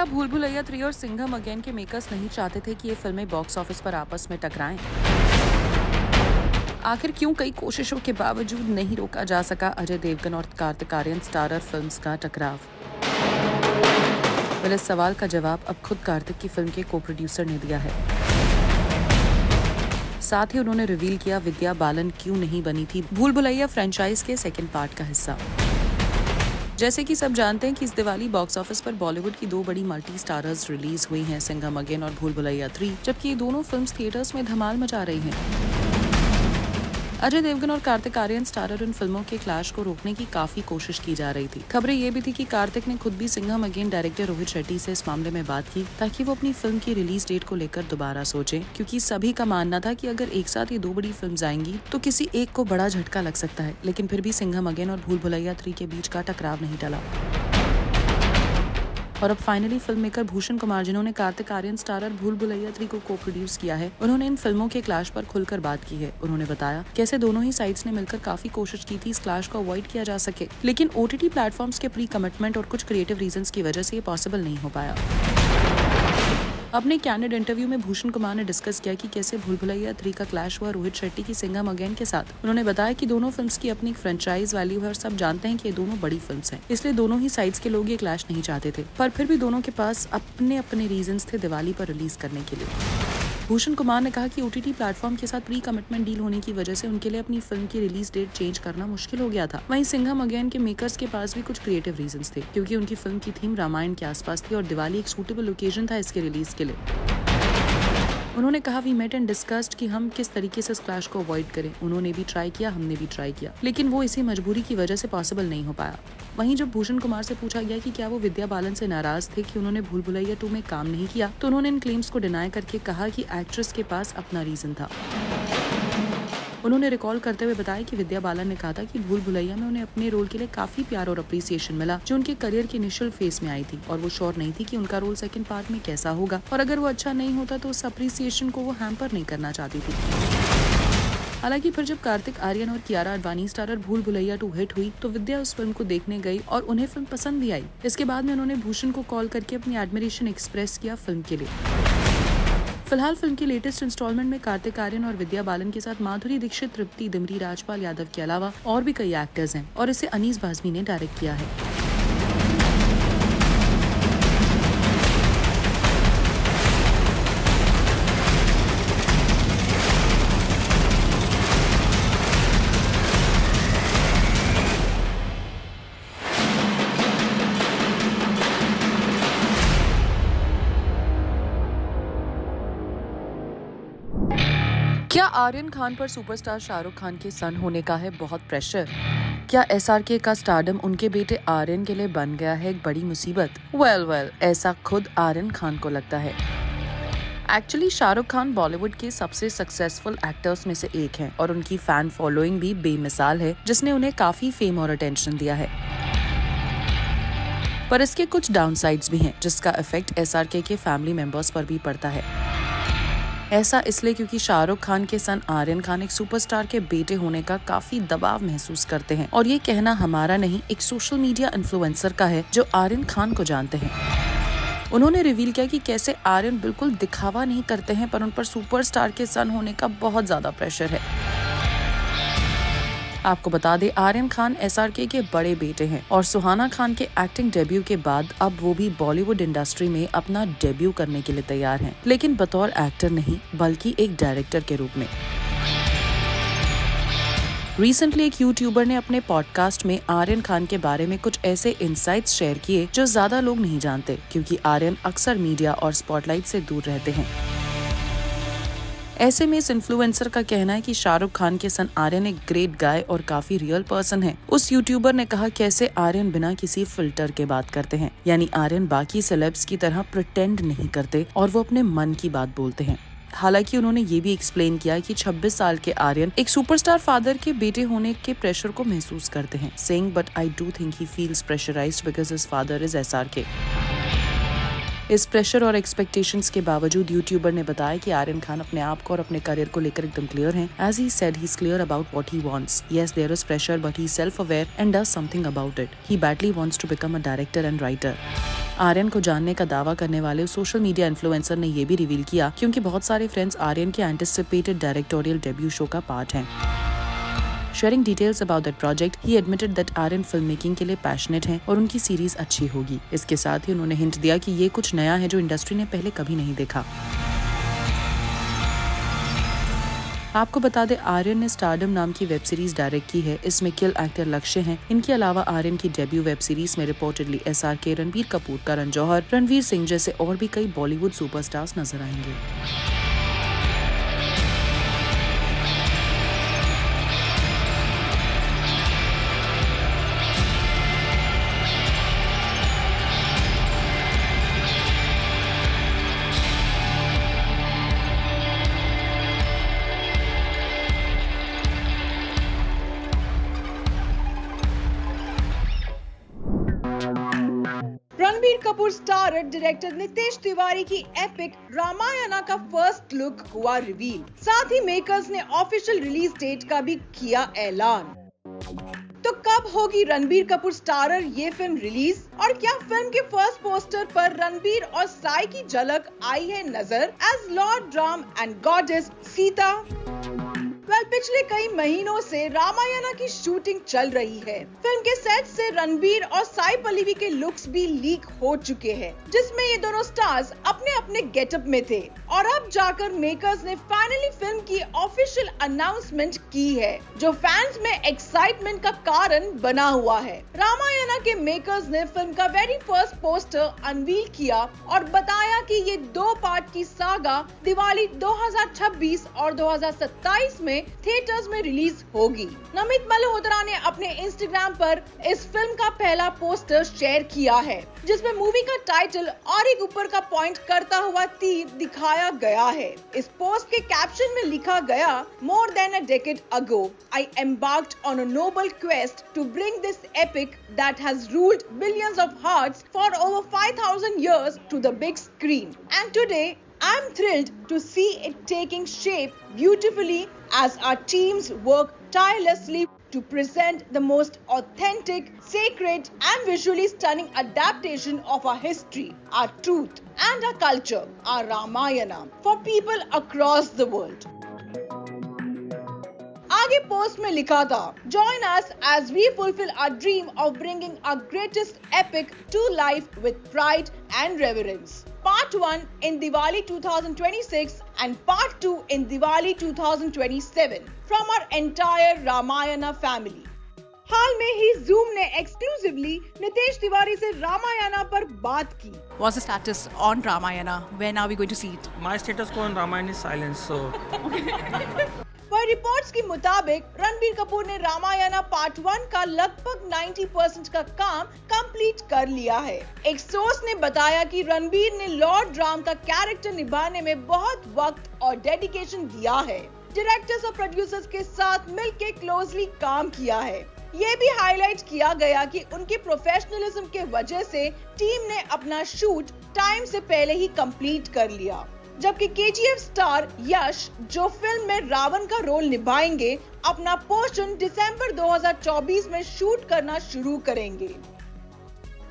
क्या भूल भुलैया 3 और सिंघम अगेन के मेकर्स नहीं चाहते थे कि ये फिल्में बॉक्स ऑफिस पर आपस में टकराएं? आखिर क्यों कई कोशिशों के बावजूद नहीं रोका जा सका अजय देवगन और कार्तिक आर्यन स्टारर फिल्म्स का टकराव? इस सवाल का जवाब अब खुद कार्तिक की फिल्म के को प्रोड्यूसर ने दिया है। साथ ही उन्होंने रिवील किया विद्या बालन क्यों नहीं बनी थी भूल भुलैया फ्रेंचाइज के सेकंड पार्ट का हिस्सा। जैसे कि सब जानते हैं कि इस दिवाली बॉक्स ऑफिस पर बॉलीवुड की 2 बड़ी मल्टी स्टारर्स रिलीज हुई हैं, सिंघम अगेन और भूल भुलैया 3, जबकि ये दोनों फिल्म्स थिएटर्स में धमाल मचा रही हैं। अजय देवगन और कार्तिक आर्यन स्टारर इन फिल्मों के क्लैश को रोकने की काफी कोशिश की जा रही थी। खबरें ये भी थी कि कार्तिक ने खुद भी सिंघम अगेन डायरेक्टर रोहित शेट्टी से इस मामले में बात की ताकि वो अपनी फिल्म की रिलीज डेट को लेकर दोबारा सोचें, क्योंकि सभी का मानना था कि अगर एक साथ ये 2 बड़ी फिल्म आएंगी तो किसी एक को बड़ा झटका लग सकता है। लेकिन फिर भी सिंघम अगेन और भूल भुलैया 3 के बीच का टकराव नहीं टला और अब finally film maker Bhushan Kumar, जिन्होंने कार्तिक आर्यन स्टारर भूल भुलैया 3 को प्रोड्यूस किया है, उन्होंने इन फिल्मों के क्लैश पर खुलकर बात की है। उन्होंने बताया कैसे दोनों ही साइड्स ने मिलकर काफी कोशिश की थी इस क्लैश को अवॉइड किया जा सके, लेकिन OTT प्लेटफॉर्म्स के प्री कमिटमेंट और कुछ क्रिएटिव रीजंस की वजह से ये पॉसिबल नहीं हो पाया। अपने कैंडिड इंटरव्यू में भूषण कुमार ने डिस्कस किया कि कैसे भूल भुलैया 3 का क्लैश हुआ रोहित शेट्टी की सिंघम अगेन के साथ। उन्होंने बताया कि दोनों फिल्म्स की अपनी फ्रेंचाइज वैल्यू है और सब जानते हैं कि ये दोनों बड़ी फिल्म्स हैं, इसलिए दोनों ही साइड्स के लोग ये क्लैश नहीं चाहते थे, पर फिर भी दोनों के पास अपने अपने रीजंस थे दिवाली पर रिलीज करने के लिए। भूषण कुमार ने कहा कि OTT प्लेटफॉर्म के साथ प्री कमिटमेंट डील होने की वजह से उनके लिए अपनी फिल्म की रिलीज डेट चेंज करना मुश्किल हो गया था। वहीं सिंघम अगेन के मेकर्स के पास भी कुछ क्रिएटिव रीजंस थे, क्योंकि उनकी फिल्म की थीम रामायण के आसपास थी और दिवाली एक सूटेबल ओकेजन था इसके रिलीज के लिए। उन्होंने कहा वी मेट एंड डिस्कस्ड कि हम किस तरीके से इस क्लैश को अवॉइड करें। उन्होंने भी ट्राई किया, हमने भी ट्राई किया, लेकिन वो इसी मजबूरी की वजह से पॉसिबल नहीं हो पाया। वहीं जब भूषण कुमार से पूछा गया कि क्या वो विद्या बालन से नाराज थे कि उन्होंने भूल भुलैया 2 में काम नहीं किया, तो उन्होंने इन क्लेम्स को डिनाई करके कहा कि एक्ट्रेस के पास अपना रीजन था। उन्होंने रिकॉल करते हुए बताया कि विद्या बालन ने कहा था कि भूल भुलैया में उन्हें अपने रोल के लिए काफी प्यार और अप्रिसिएशन मिला जो उनके करियर के इनिशियल फेज में आई थी, और वो श्योर नहीं थी कि उनका रोल सेकंड पार्ट में कैसा होगा, और अगर वो अच्छा नहीं होता तो उस अप्रिसिएशन को वो हैम्पर नहीं करना चाहती थी। हालांकि फिर जब कार्तिक आर्यन और कियारा अडवाणी स्टारर भूल भुलैया 2 हिट हुई तो विद्या उस फिल्म को देखने गई और उन्हें फिल्म पसंद भी आई। इसके बाद में उन्होंने भूषण को कॉल करके अपनी एडमिरेशन एक्सप्रेस किया फिल्म के लिए। फिलहाल फिल्म की लेटेस्ट इंस्टॉलमेंट में कार्तिक आर्यन और विद्या बालन के साथ माधुरी दीक्षित, तृप्ति दिमरी, राजपाल यादव के अलावा और भी कई एक्टर्स हैं और इसे अनीस बाज़मी ने डायरेक्ट किया है। क्या आर्यन खान पर सुपरस्टार शाहरुख खान के सन होने का है बहुत प्रेशर? क्या SRK का स्टारडम उनके बेटे आर्यन के लिए बन गया है एक बड़ी मुसीबत? वेल, ऐसा खुद आर्यन खान को लगता है। एक्चुअली शाहरुख खान बॉलीवुड के सबसे सक्सेसफुल एक्टर्स में से एक हैं और उनकी फैन फॉलोइंग भी बेमिसाल है, जिसने उन्हें काफी फेम और अटेंशन दिया है। पर इसके कुछ डाउनसाइड्स भी हैं, जिसका इफेक्ट SRK के फैमिली मेंबर्स पर भी पड़ता है। ऐसा इसलिए क्योंकि शाहरुख खान के सन आर्यन खान एक सुपरस्टार के बेटे होने का काफी दबाव महसूस करते हैं, और ये कहना हमारा नहीं, एक सोशल मीडिया इन्फ्लुएंसर का है जो आर्यन खान को जानते हैं। उन्होंने रिवील किया कि कैसे आर्यन बिल्कुल दिखावा नहीं करते हैं, पर उन पर सुपरस्टार के सन होने का बहुत ज्यादा प्रेशर है। आपको बता दें, आर्यन खान SRK के बड़े बेटे हैं और सुहाना खान के एक्टिंग डेब्यू के बाद अब वो भी बॉलीवुड इंडस्ट्री में अपना डेब्यू करने के लिए तैयार हैं, लेकिन बतौर एक्टर नहीं बल्कि एक डायरेक्टर के रूप में। रिसेंटली एक यूट्यूबर ने अपने पॉडकास्ट में आर्यन खान के बारे में कुछ ऐसे इनसाइट्स शेयर किए जो ज्यादा लोग नहीं जानते, क्योंकि आर्यन अक्सर मीडिया और स्पॉटलाइट से दूर रहते हैं। ऐसे में इस इन्फ्लुएंसर का कहना है कि शाहरुख खान के सन आर्यन एक ग्रेट गाय और काफी रियल पर्सन है। उस यूट्यूबर ने कहा कैसे आर्यन बिना किसी फिल्टर के बात करते हैं, यानी आर्यन बाकी सेलेब्स की तरह प्रिटेंड नहीं करते और वो अपने मन की बात बोलते हैं। हालांकि उन्होंने ये भी एक्सप्लेन किया कि 26 साल के आर्यन एक सुपरस्टार फादर के बेटे होने के प्रेशर को महसूस करते हैं, saying but I do think he feels pressurised because his father is SRK। इस प्रेशर और एक्सपेक्टेशंस के बावजूद यूट्यूबर ने बताया कि आर्यन खान अपने आप को और अपने करियर को लेकर एकदम क्लियर हैं। As he said, he's clear about what he wants. Yes, there is pressure, but he's self-aware and does something about it. He badly wants to become a director and writer. Aryan को जानने का दावा करने वाले social media influencer ने ये भी reveal किया क्योंकि बहुत सारे फ्रेंड्स आर्यन के एंटिसिपेटेड डायरेक्टोरियल डेब्यू शो का पार्ट हैं। Sharing details about that project, he admitted that Aryan film making के लिए पैशनेट हैं और उनकी सीरीज अच्छी होगी। इसके साथ ही उन्होंने हिंट दिया कि ये कुछ नया है जो इंडस्ट्री ने पहले कभी नहीं देखा। आपको बता दें, आर्यन ने स्टारडम नाम की वेब सीरीज डायरेक्ट की है। इसमें किल एक्टर लक्ष्य हैं। इनके अलावा आर्यन की डेब्यू वेब सीरीज में रिपोर्टेडली SRK, रणबीर कपूर, करण जौहर, रणवीर सिंह जैसे और भी कई बॉलीवुड सुपरस्टार्स नजर आएंगे। रणबीर कपूर स्टारर डायरेक्टर नितेश तिवारी की एपिक रामायणा का फर्स्ट लुक हुआ रिवील। साथ ही मेकर्स ने ऑफिशियल रिलीज डेट का भी किया ऐलान। तो कब होगी रणबीर कपूर स्टारर ये फिल्म रिलीज, और क्या फिल्म के फर्स्ट पोस्टर पर रणबीर और साई की झलक आई है नजर as lord Ram and goddess Sita? पिछले कई महीनों से रामायणा की शूटिंग चल रही है। फिल्म के सेट से रणबीर और साई पल्लवी के लुक्स भी लीक हो चुके हैं, जिसमें ये दोनों स्टार्स अपने अपने गेटअप में थे। और अब जाकर मेकर्स ने फाइनली फिल्म की ऑफिशियल अनाउंसमेंट की है, जो फैंस में एक्साइटमेंट का कारण बना हुआ है। रामायणा के मेकर्स ने फिल्म का वेरी फर्स्ट पोस्टर अनवील किया और बताया कि ये 2 पार्ट की सागा दिवाली 2026 और 2027 में थिएटर्स में रिलीज होगी। नमित मल्होत्रा ने अपने इंस्टाग्राम पर इस फिल्म का पहला पोस्टर शेयर किया है, जिसमें मूवी का टाइटल और एक ऊपर का पॉइंट करता हुआ तीर दिखाया गया है। इस पोस्ट के कैप्शन में लिखा गया, more than a decade ago I embarked on a noble quest to bring this epic that has ruled billions of hearts for over 5,000 years to the big screen. And today I'm thrilled to see it taking shape beautifully as our teams work tirelessly to present the most authentic, sacred and visually stunning adaptation of our history, our truth and our culture, our Ramayana, for people across the world. आगे post में लिखा था, Join us as we fulfill our dream of bringing our greatest epic to life with pride and reverence. Part 1 in Diwali 2026 and Part 2 in Diwali 2027 from our entire Ramayana family. हाल में ही Zoom ने exclusively Nitesh Tiwari से रामायणा पर बात की। What's the status on Ramayana? When are we going to see it? My status on Ramayana is silence, so. पर reports के मुताबिक रणबीर कपूर ने रामायणा पार्ट 1 का लगभग 90% का काम कंप्लीट कर लिया है। एक सोर्स ने बताया कि रणबीर ने लॉर्ड राम का कैरेक्टर निभाने में बहुत वक्त और डेडिकेशन दिया है। डायरेक्टर्स और प्रोड्यूसर्स के साथ मिलकर क्लोजली काम किया है। ये भी हाईलाइट किया गया कि उनके प्रोफेशनलिज्म के वजह से टीम ने अपना शूट टाइम से पहले ही कंप्लीट कर लिया। जबकि KGF स्टार यश, जो फिल्म में रावण का रोल निभाएंगे, अपना पोर्शन दिसंबर 2024 में शूट करना शुरू करेंगे।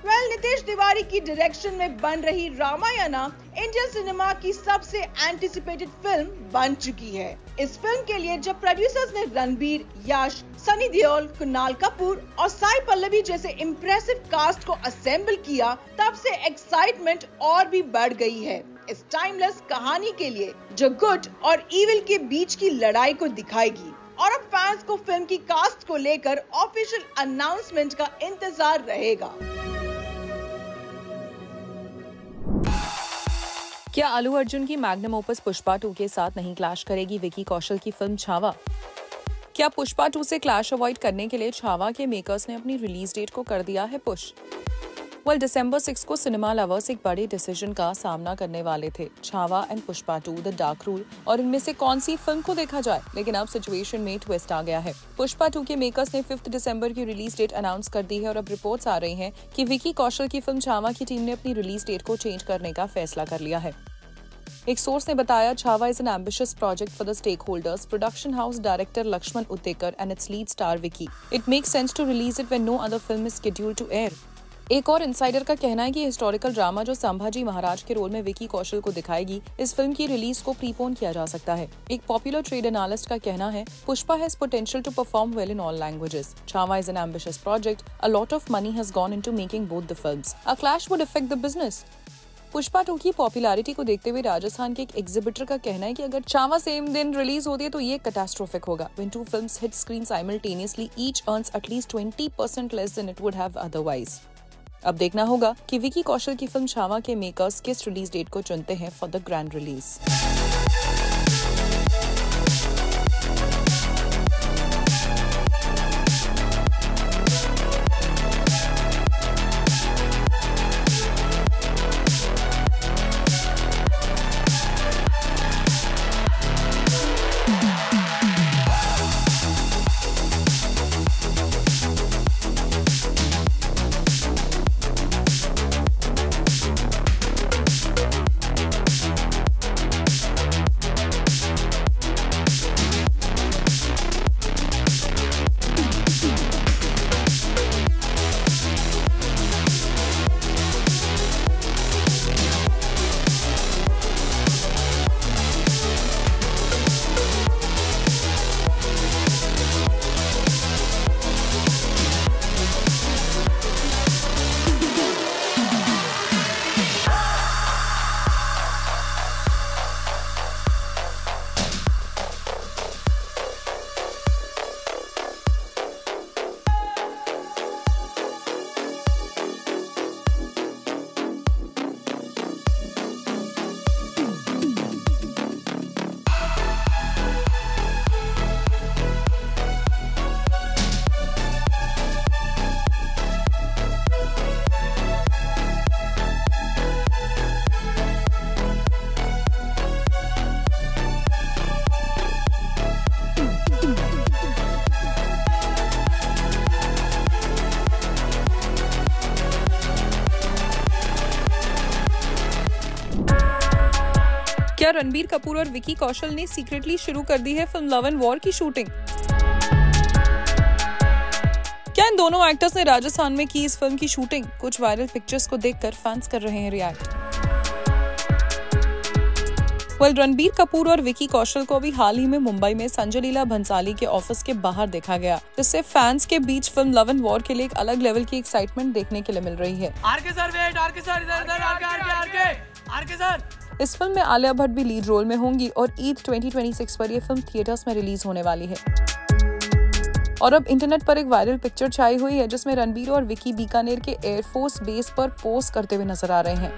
नितेश तिवारी की डायरेक्शन में बन रही रामायणा इंडियन सिनेमा की सबसे एंटिसिपेटेड फिल्म बन चुकी है। इस फिल्म के लिए जब प्रोड्यूसर्स ने रणबीर, यश, सनी देओल, कुणाल कपूर और साई पल्लवी जैसे इम्प्रेसिव कास्ट को असेंबल किया, तब से एक्साइटमेंट और भी बढ़ गई है इस टाइमलेस कहानी के लिए, जो गुड और इविल के बीच की लड़ाई को दिखाएगी। और अब फैंस को फिल्म की कास्ट को लेकर ऑफिशियल अनाउंसमेंट का इंतजार रहेगा। क्या अल्लू अर्जुन की मैग्नम ओपस पुष्पा 2 के साथ नहीं क्लैश करेगी विकी कौशल की फिल्म छावा? क्या पुष्पा 2 से क्लैश अवॉइड करने के लिए छावा के मेकर्स ने अपनी रिलीज डेट को कर दिया है पुश? वेल दिसंबर 6 को सिनेमा लवर्स एक बड़े डिसीजन का सामना करने वाले थे, Chhaava and Pushpa 2 the dark rule, और इनमें से कौन सी फिल्म को देखा जाए। लेकिन अब सिचुएशन में ट्विस्ट आ गया है। पुष्पा 2 के मेकर्स ने 5 दिसंबर की रिलीज डेट अनाउंस कर दी है और अब रिपोर्ट्स आ रही हैं कि विकी कौशल की फिल्म छावा की टीम ने अपनी रिलीज डेट को चेंज करने का फैसला कर लिया है। एक सोर्स ने बताया, Chhaava is an ambitious project for the stake holders, production house director Laxman Utekar and its lead star Vicky. It makes sense to release it when no other film is scheduled to air. एक और इनसाइडर का कहना है कि historical drama जो संभाजी महाराज के role में विकी कौशल को दिखाएगी, इस फिल्म की रिलीज को प्रीपोन किया जा सकता है। एक पॉपुलर ट्रेड एनालिस्ट का कहना है, Pushpa has potential to perform well in all languages. Chhaava is an ambitious project, a lot of money has gone into making both the films. A clash would affect the business. Pushpa 2 की popularity को देखते हुए राजस्थान के एक exhibitor का कहना है कि अगर छावा सेम दिन रिलीज होती है तो ये कैटास्ट्रोफिक होगा। When two films hit screen simultaneously, each earns at least 20% less than it would have otherwise. अब देखना होगा कि विकी कौशल की फिल्म छावा के मेकर्स किस रिलीज डेट को चुनते हैं फॉर द ग्रैंड रिलीज। क्या रणबीर कपूर और विकी कौशल ने सीक्रेटली शुरू कर दी है फिल्म लव एंड वॉर की शूटिंग? क्या इन दोनों एक्टर्स ने राजस्थान में की इस फिल्म की शूटिंग? कुछ वायरल पिक्चर्स को देखकर फैंस कर रहे हैं रिएक्ट। रणबीर कपूर और विकी कौशल को अभी हाल ही में मुंबई में संजय लीला भंसाली के ऑफिस के बाहर देखा गया, जिससे फैंस के बीच फिल्म लव एंड वॉर के लिए एक अलग लेवल की एक्साइटमेंट देखने के लिए मिल रही है। इस फिल्म में आलिया भट्ट भी लीड रोल में होंगी और ईद 2026 पर यह फिल्म थिएटर्स में रिलीज होने वाली है। और अब इंटरनेट पर एक वायरल पिक्चर छाई हुई है जिसमें रणबीर और विकी बीकानेर के एयरफोर्स बेस पर पोज करते हुए नजर आ रहे हैं।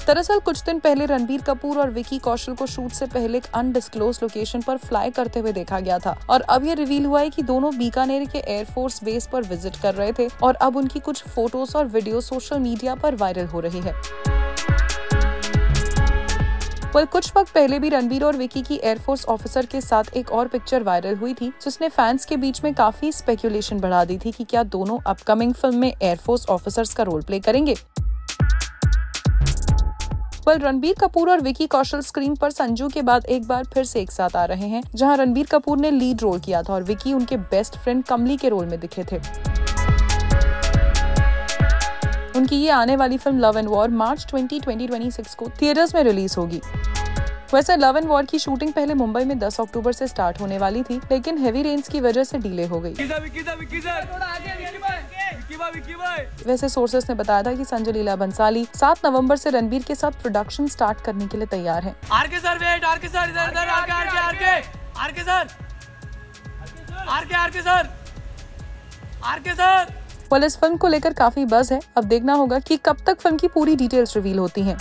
दरअसल कुछ दिन पहले रणबीर कपूर और विकी कौशल को शूट से पहले एक अनडिस्क्लोज लोकेशन पर फ्लाई करते हुए देखा गया था और अब ये रिवील हुआ है कि दोनों बीकानेर के एयरफोर्स बेस पर विजिट कर रहे थे और अब उनकी कुछ फोटोज और वीडियो सोशल मीडिया पर वायरल हो रही है। कुछ वक्त पहले भी रणबीर और विकी की एयरफोर्स ऑफिसर के साथ एक और पिक्चर वायरल हुई थी जिसने फैंस के बीच में काफी स्पेकुलेशन बढ़ा दी थी कि क्या दोनों अपकमिंग फिल्म में एयरफोर्स ऑफिसर्स का रोल प्ले करेंगे। रणबीर कपूर और विकी कौशल स्क्रीन पर संजू के बाद एक बार फिर से एक साथ आ रहे हैं, जहां रणबीर कपूर ने लीड रोल किया था और विकी उनके बेस्ट फ्रेंड कमली के रोल में दिखे थे। उनकी ये आने वाली फिल्म लव एंड वॉर मार्च 2026 को थिएटर्स में रिलीज होगी। वैसे लव एंड वॉर की शूटिंग पहले मुंबई में 10 अक्टूबर से स्टार्ट होने वाली थी, लेकिन हेवी रेन्स की वजह से डिले हो गई। वैसे सोर्सेस ने बताया था कि संजय लीला भंसाली 7 नवंबर से रणबीर के साथ प्रोडक्शन स्टार्ट करने के लिए तैयार हैं। इस फिल्म को लेकर काफी बज़ है। अब देखना होगा कि कब तक फिल्म की पूरी डिटेल्स रिवील होती हैं।